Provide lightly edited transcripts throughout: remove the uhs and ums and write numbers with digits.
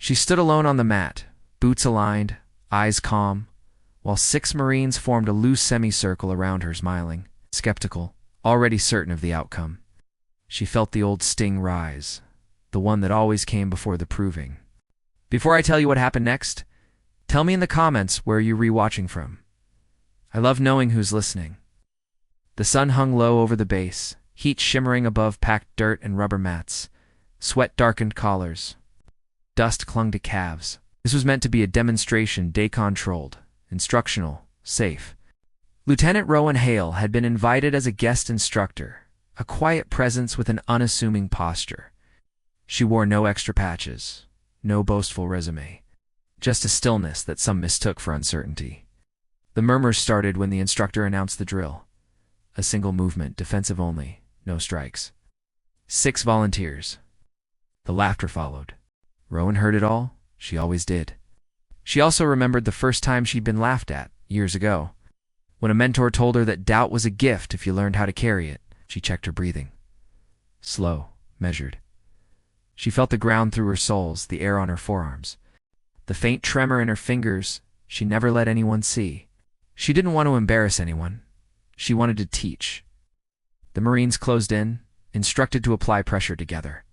She stood alone on the mat, boots aligned, eyes calm, while 6 Marines formed a loose semicircle around her, smiling, skeptical, already certain of the outcome. She felt the old sting rise, the one that always came before the proving. Before I tell you what happened next, tell me in the comments where you're rewatching from. I love knowing who's listening. The sun hung low over the base, heat shimmering above packed dirt and rubber mats, sweat darkened collars. Dust clung to calves. This was meant to be a demonstration, day controlled, instructional, safe. Lieutenant Rowan Hale had been invited as a guest instructor, a quiet presence with an unassuming posture. She wore no extra patches, no boastful resume, just a stillness that some mistook for uncertainty. The murmurs started when the instructor announced the drill. A single movement, defensive only, no strikes. 6 volunteers. The laughter followed. Rowan heard it all. She always did. She also remembered the first time she'd been laughed at, years ago. When a mentor told her that doubt was a gift if you learned how to carry it, she checked her breathing. Slow, measured. She felt the ground through her soles, the air on her forearms. The faint tremor in her fingers she never let anyone see. She didn't want to embarrass anyone. She wanted to teach. The Marines closed in, instructed to apply pressure together.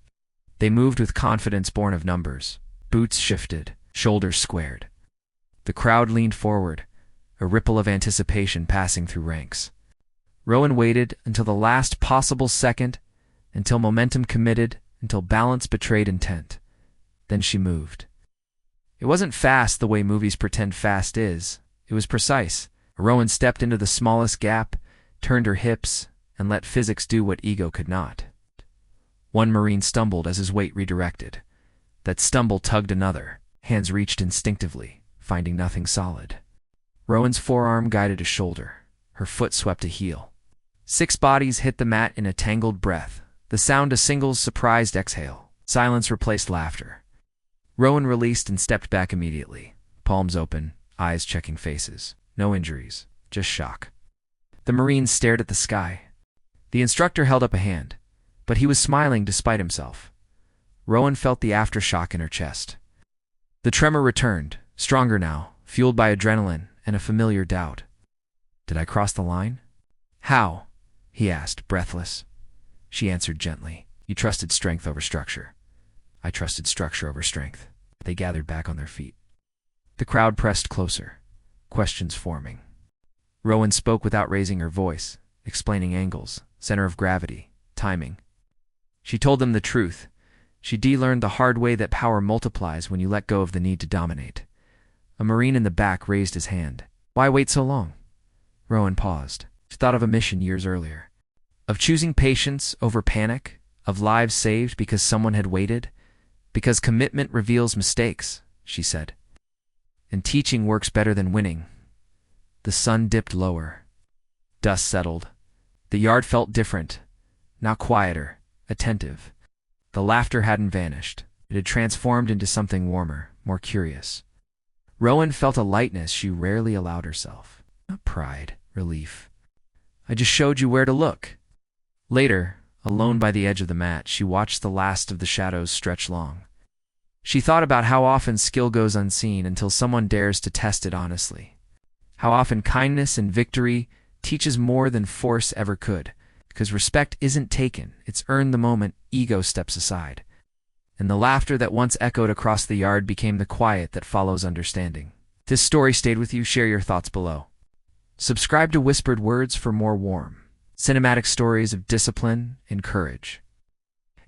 They moved with confidence born of numbers. Boots shifted, shoulders squared. The crowd leaned forward, a ripple of anticipation passing through ranks. Rowan waited until the last possible second, until momentum committed, until balance betrayed intent. Then she moved. It wasn't fast the way movies pretend fast is. It was precise. Rowan stepped into the smallest gap, turned her hips, and let physics do what ego could not. One Marine stumbled as his weight redirected. That stumble tugged another. Hands reached instinctively, finding nothing solid. Rowan's forearm guided a shoulder. Her foot swept a heel. 6 bodies hit the mat in a tangled breath, the sound a single surprised exhale. Silence replaced laughter. Rowan released and stepped back immediately, palms open, eyes checking faces. No injuries, just shock. The Marines stared at the sky. The instructor held up a hand, but he was smiling despite himself. Rowan felt the aftershock in her chest. The tremor returned, stronger now, fueled by adrenaline and a familiar doubt. Did I cross the line? How? He asked, breathless. She answered gently. You trusted strength over structure. I trusted structure over strength. They gathered back on their feet. The crowd pressed closer, questions forming. Rowan spoke without raising her voice, explaining angles, center of gravity, timing. She told them the truth. She learned the hard way that power multiplies when you let go of the need to dominate. A Marine in the back raised his hand. Why wait so long? Rowan paused. She thought of a mission years earlier. Of choosing patience over panic, of lives saved because someone had waited, because commitment reveals mistakes, she said. And teaching works better than winning. The sun dipped lower. Dust settled. The yard felt different, not quieter, attentive. The laughter hadn't vanished. It had transformed into something warmer, more curious. Rowan felt a lightness she rarely allowed herself. Not pride, relief. I just showed you where to look. Later, alone by the edge of the mat, she watched the last of the shadows stretch long. She thought about how often skill goes unseen until someone dares to test it honestly. How often kindness and victory teaches more than force ever could, because respect isn't taken, it's earned the moment ego steps aside. And the laughter that once echoed across the yard became the quiet that follows understanding. If this story stayed with you, share your thoughts below. Subscribe to Whispered Words for more warm, cinematic stories of discipline and courage.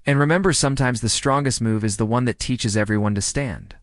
And remember, sometimes the strongest move is the one that teaches everyone to stand.